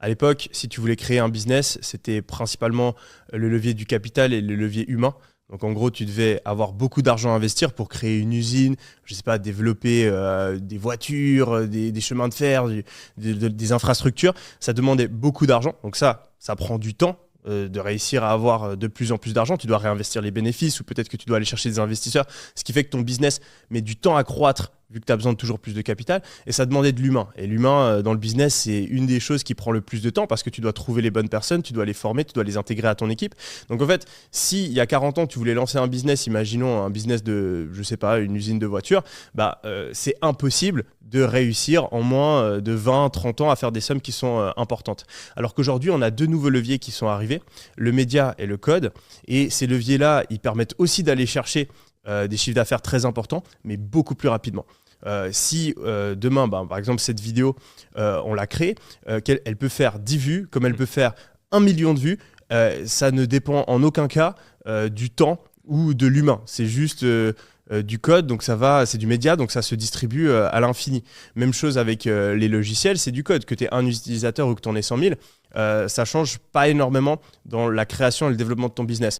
À l'époque, si tu voulais créer un business, c'était principalement le levier du capital et le levier humain. Donc en gros, tu devais avoir beaucoup d'argent à investir pour créer une usine, je sais pas, développer des voitures, des chemins de fer, des infrastructures. Ça demandait beaucoup d'argent. Donc ça prend du temps de réussir à avoir de plus en plus d'argent. Tu dois réinvestir les bénéfices ou peut-être que tu dois aller chercher des investisseurs. Ce qui fait que ton business met du temps à croître vu que tu as besoin de toujours plus de capital, et ça demandait de l'humain. Et l'humain, dans le business, c'est une des choses qui prend le plus de temps parce que tu dois trouver les bonnes personnes, tu dois les former, tu dois les intégrer à ton équipe. Donc en fait, si il y a 40 ans, tu voulais lancer un business, imaginons un business de, je sais pas, une usine de voitures, c'est impossible de réussir en moins de 20, 30 ans à faire des sommes qui sont importantes. Alors qu'aujourd'hui, on a deux nouveaux leviers qui sont arrivés, le média et le code. Et ces leviers-là, ils permettent aussi d'aller chercher des chiffres d'affaires très importants, mais beaucoup plus rapidement. Si demain, par exemple, cette vidéo, on l'a créée, elle peut faire 10 vues, comme elle peut faire 1 million de vues, ça ne dépend en aucun cas du temps ou de l'humain. C'est juste du code, donc c'est du média, donc ça se distribue à l'infini. Même chose avec les logiciels, c'est du code. Que tu aies un utilisateur ou que tu en aies 100 000, ça ne change pas énormément dans la création et le développement de ton business.